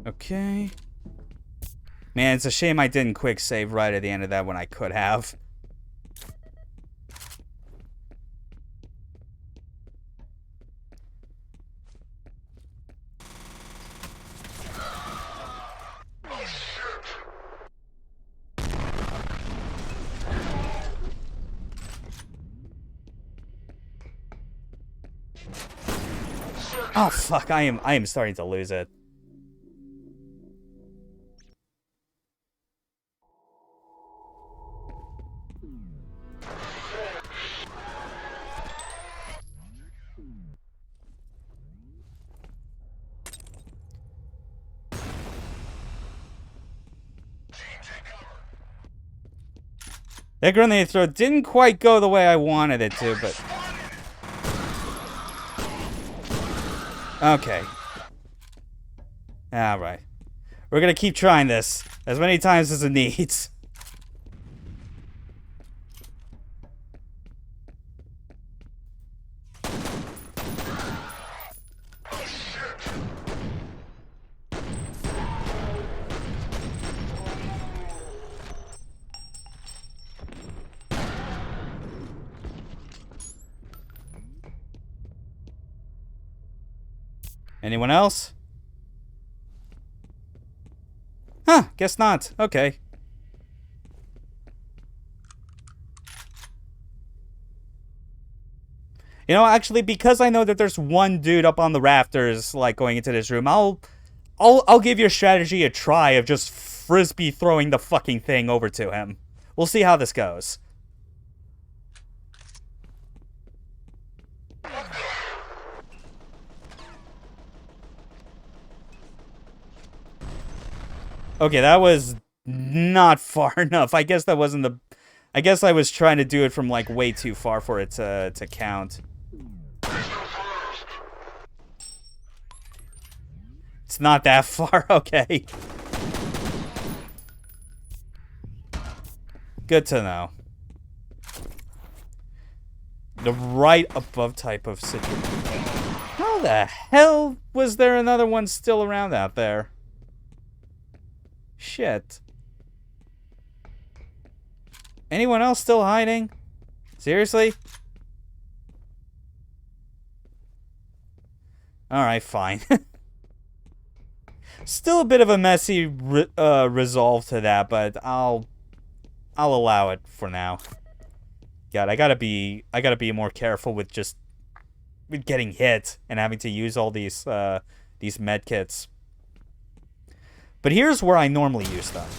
Okay. Man, it's a shame I didn't quick save right at the end of that when I could have. Oh fuck, I am starting to lose it. That grenade throw didn't quite go the way I wanted it to, but... Okay. Alright. We're gonna keep trying this as many times as it needs. Anyone else? Huh, guess not. Okay. You know, actually, because I know that there's one dude up on the rafters, like, going into this room, I'll give your strategy a try of just frisbee throwing the fucking thing over to him. We'll see how this goes. Okay, that was not far enough. I guess that wasn't the... I guess I was trying to do it from, like, way too far for it to count. It's not that far, okay. Good to know. The right above type of situation. How the hell was there another one still around out there? Shit. Anyone else still hiding? Seriously? Alright, fine. Still a bit of a messy resolve to that, but I'll allow it for now. God, I gotta be more careful with just getting hit and having to use all these med kits. But here's where I normally use them.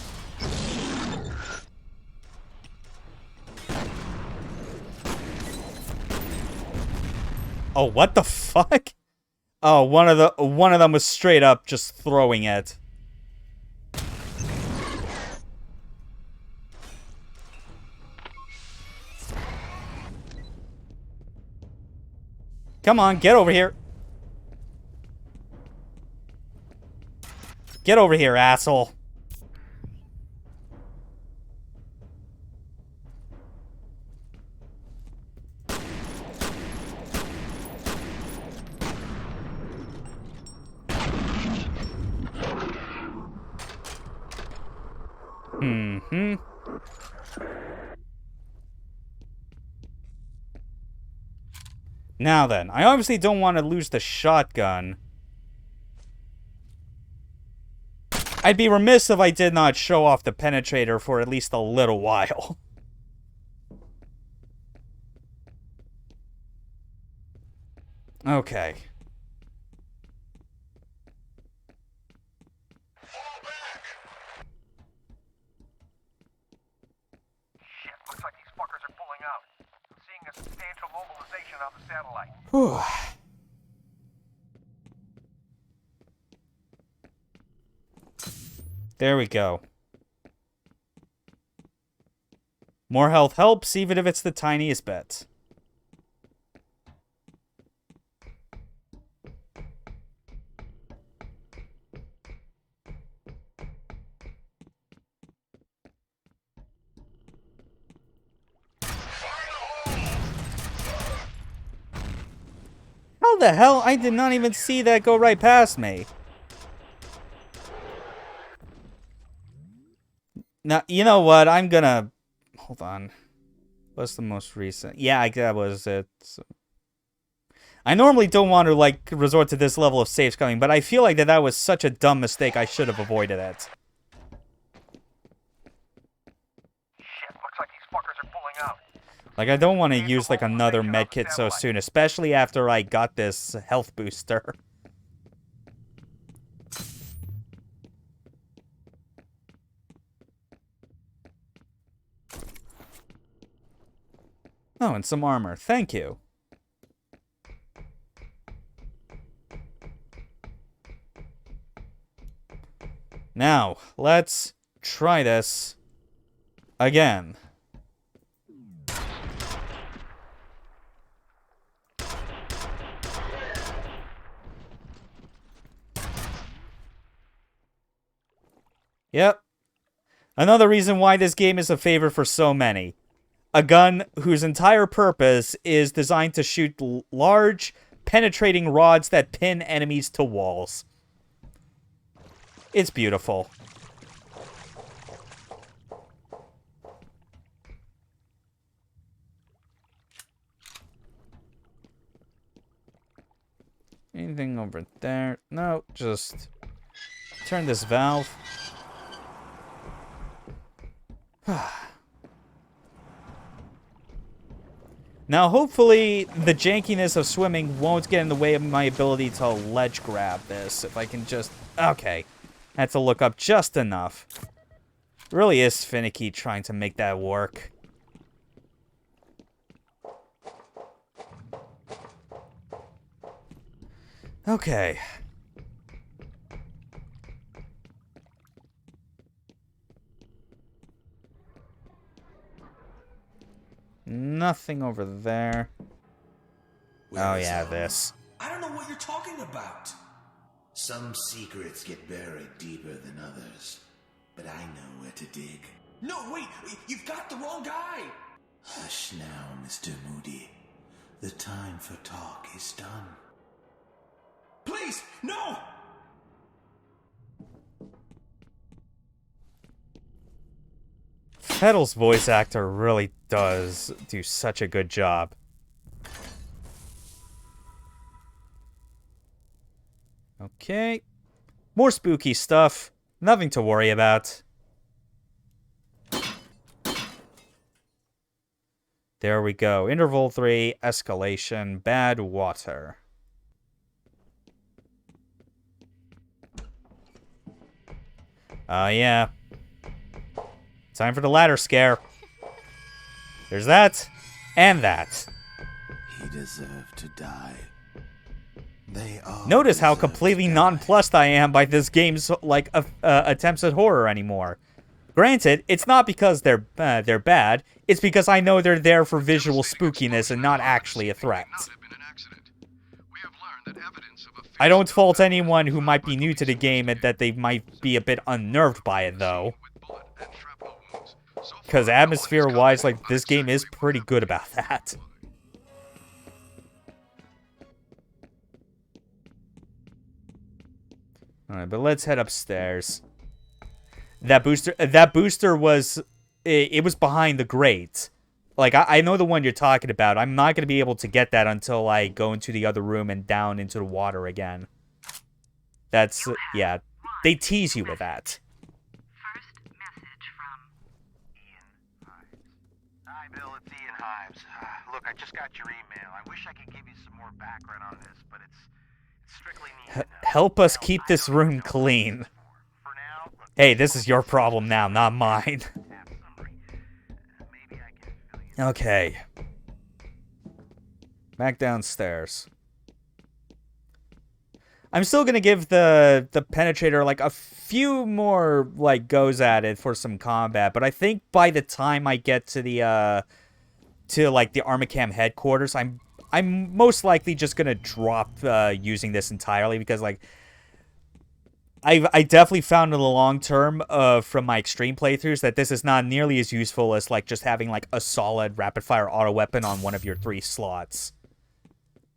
Oh, what the fuck? Oh, one of them was straight up just throwing it. Come on, get over here. Get over here, asshole. Mm-hmm. Now then, I obviously don't want to lose the shotgun. I'd be remiss if I did not show off the penetrator for at least a little while. Okay.
Shit, looks like these fuckers are pulling out. I'm seeing a substantial mobilization on the satellite.
Whew. There we go. More health helps, even if it's the tiniest bit. How the hell? I did not even see that go right past me. Now, you know what? I'm gonna... Hold on. What's the most recent? Yeah, that was it. So... I normally don't want to, like, resort to this level of safe scumming, but I feel like that was such a dumb mistake, I should have avoided it.
Shit, looks like these fuckers are pulling out.
Like, I don't want to use, like, another medkit so soon, especially after I got this health booster. Oh, and some armor. Thank you. Now, let's try this again. Yep. Another reason why this game is a favorite for so many. A gun whose entire purpose is designed to shoot large, penetrating rods that pin enemies to walls. It's beautiful. Anything over there? No, just turn this valve. Now, hopefully, the jankiness of swimming won't get in the way of my ability to ledge grab this. If I can just... Okay. I had to look up just enough. Really is finicky trying to make that work. Okay. Nothing over there. Oh yeah, this.
I don't know what you're talking about. Some secrets get buried deeper than others, but I know where to dig. No, wait, you've got the wrong guy. Hush now, Mr. Moody. The time for talk is done. Please, no!
Petal's voice actor really does do such a good job. Okay. More spooky stuff. Nothing to worry about. There we go. Interval 3, escalation, bad water. Yeah. Time for the ladder scare. There's that. And that.
He deserved to die. They all
Notice how
deserve
completely
to die.
nonplussed I am by this game's like attempts at horror anymore. Granted, it's not because they're bad. It's because I know they're there for visual spookiness and not actually a threat. I don't fault anyone who might be new to the game and that they might be a bit unnerved by it, though. Because atmosphere-wise, like, this game is pretty good about that. Alright, but let's head upstairs. That booster was... It was behind the grate. Like, I know the one you're talking about. I'm not going to be able to get that until I go into the other room and down into the water again. That's... yeah. They tease you with that.
First message from
Ian Hives. Hi, Bill. It's Ian Hives. Look, I just got your email. I wish I could give you some more background on this, but it's strictly me.
Help us keep this room clean.
For now, look,
Hey, this is your problem now, not mine.
maybe I can fill you.
Okay. Back downstairs. I'm still gonna give the penetrator like a few more like goes at it for some combat, but I think by the time I get to the like the Armacam headquarters, I'm most likely just gonna drop using this entirely because like I definitely found in the long term from my extreme playthroughs that this is not nearly as useful as like just having like a solid rapid fire auto weapon on one of your 3 slots.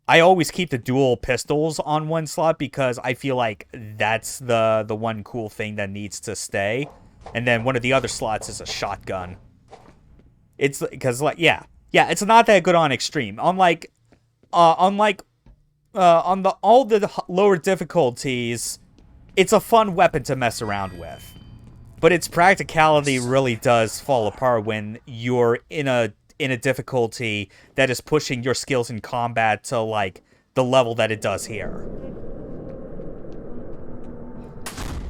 I always keep the dual pistols on one slot because I feel like that's the one cool thing that needs to stay. And then one of the other slots is a shotgun. It's because like yeah, it's not that good on extreme. On all the lower difficulties, it's a fun weapon to mess around with. But its practicality really does fall apart when you're in a difficulty that is pushing your skills in combat to like the level that it does here.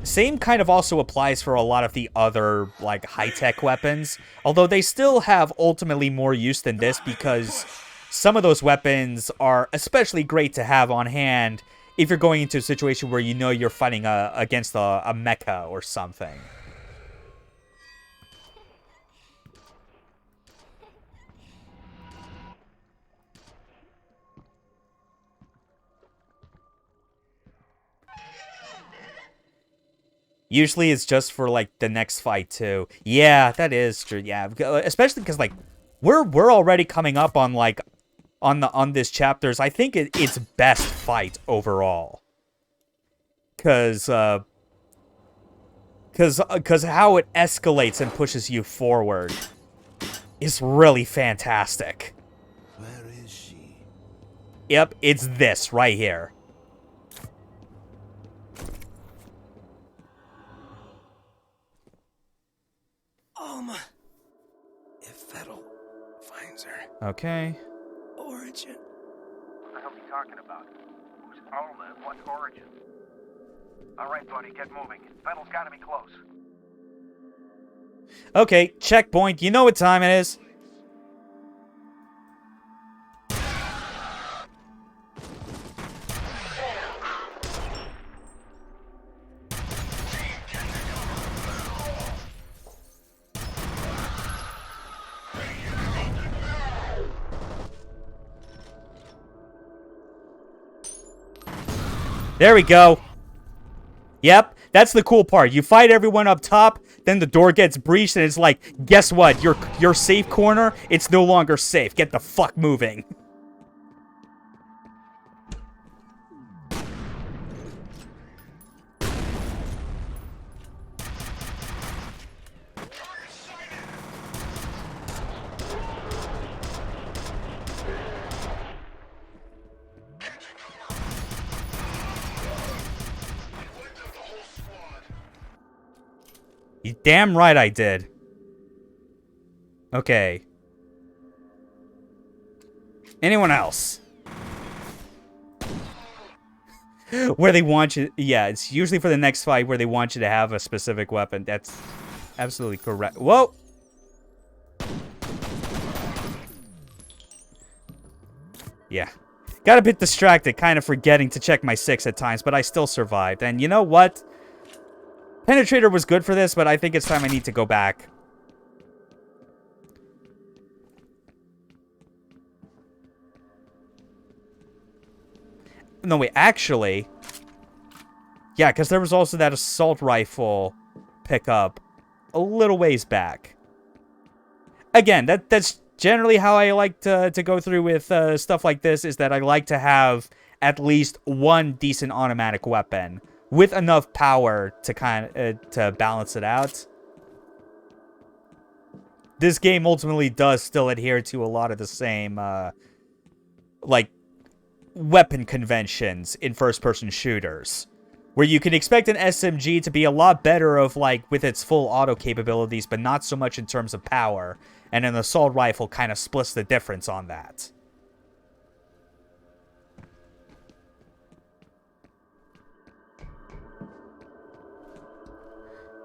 Same kind of also applies for a lot of the other like high-tech weapons, although they still have ultimately more use than this because some of those weapons are especially great to have on hand if you're going into a situation where you know you're fighting against a mecha or something. Usually it's just for like the next fight too. Yeah, that is true. Yeah, especially because like we're already coming up on like on this chapter's I think its best fight overall. Cause how it escalates and pushes you forward is really fantastic.
Where is she?
Yep, it's this right here.
If Vettel finds her
Okay.
origin.
What the hell are you talking about? Who's Alma and what origin? All right, buddy, get moving. Vettel's got to be close.
Okay, checkpoint. You know what time it is. There we go. Yep, that's the cool part. You fight everyone up top, then the door gets breached, and it's like, guess what? Your safe corner, it's no longer safe. Get the fuck moving. You damn right I did. Okay. Anyone else? Where they want you... Yeah, it's usually for the next fight where they want you to have a specific weapon. That's absolutely correct. Whoa! Yeah. Got a bit distracted, kind of forgetting to check my 6 at times, but I still survived. And you know what? Penetrator was good for this, but I think it's time I need to go back. No, wait, actually... Yeah, because there was also that assault rifle pickup a little ways back. Again, that's generally how I like to go through with stuff like this, is that I like to have at least one decent automatic weapon with enough power to to balance it out. This game ultimately does still adhere to a lot of the same like weapon conventions in first-person shooters, where you can expect an SMG to be a lot better of like with its full auto capabilities, but not so much in terms of power, and an assault rifle kind of splits the difference on that.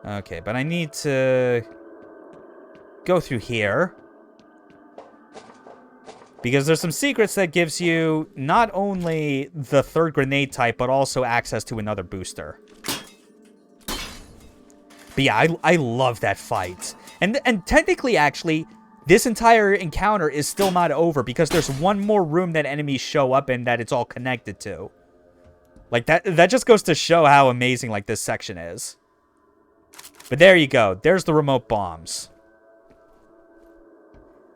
Okay, but I need to go through here, because there's some secrets that gives you not only the third grenade type, but also access to another booster. But yeah, I love that fight. And technically, actually, this entire encounter is still not over, because there's one more room that enemies show up in that it's all connected to. Like, that just goes to show how amazing, like, this section is. But there you go. There's the remote bombs.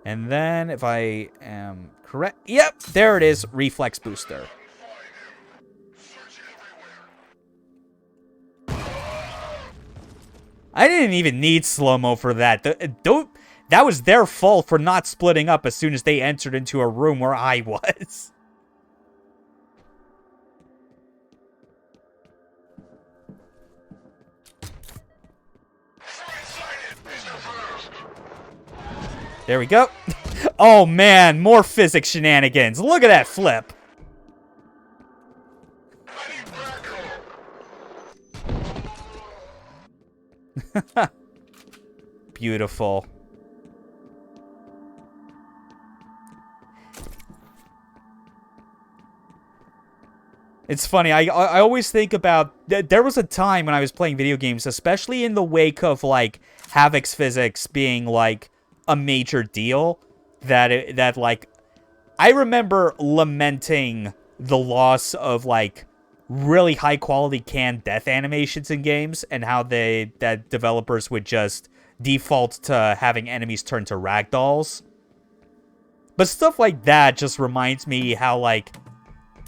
And then, if I am correct... Yep, there it is. Reflex booster. I didn't even need slow-mo for that. That was their fault for not splitting up as soon as they entered into a room where I was. There we go. Oh, man. More physics shenanigans. Look at that flip. Beautiful. It's funny. I always think about... There was a time when I was playing video games, especially in the wake of, like, Havoc's physics being, like, a major deal, that like, I remember lamenting the loss of, like, really high-quality canned death animations in games, and how that developers would just default to having enemies turn to ragdolls. But stuff like that just reminds me how, like,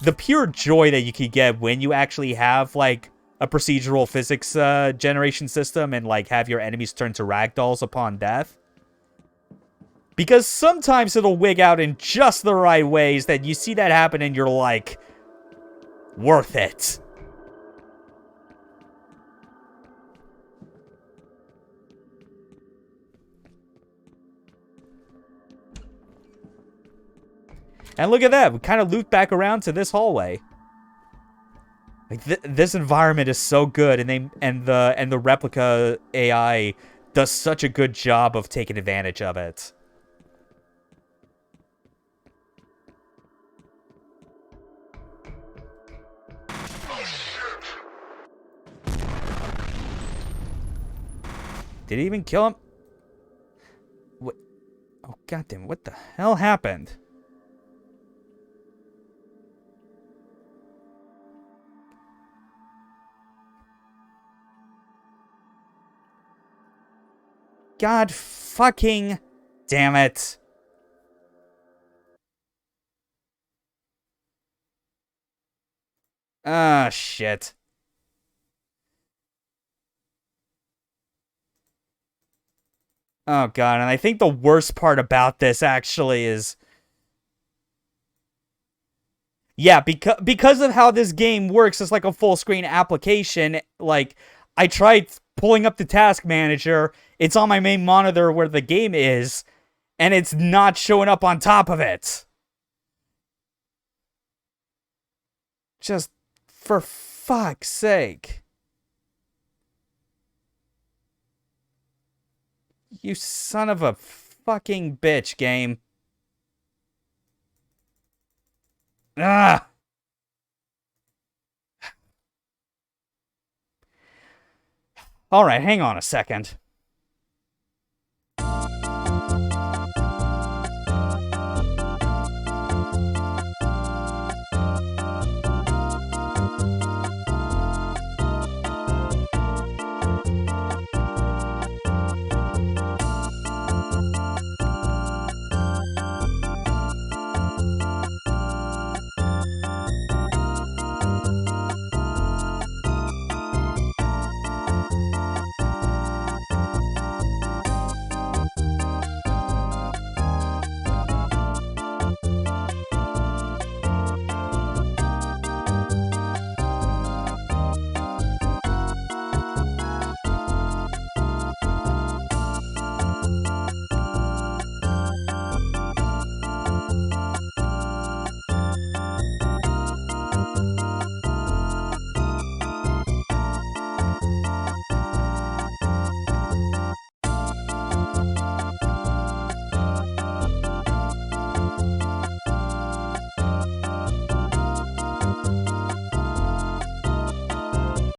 the pure joy that you could get when you actually have, like, a procedural physics generation system and, like, have your enemies turn to ragdolls upon death. Because sometimes it'll wig out in just the right ways that you see that happen and you're like, worth it. And look at that, we kind of loop back around to this hallway. Like this environment is so good, and the replica AI does such a good job of taking advantage of it. Did he even kill him? What? Oh, goddamn, what the hell happened? God fucking damn it. Ah, shit. Oh, God. And I think the worst part about this actually is... Yeah, because of how this game works as like a full screen application, like, I tried pulling up the task manager, it's on my main monitor where the game is, and it's not showing up on top of it. Just for fuck's sake. You son of a fucking bitch, game. Ah! Alright, hang on a second.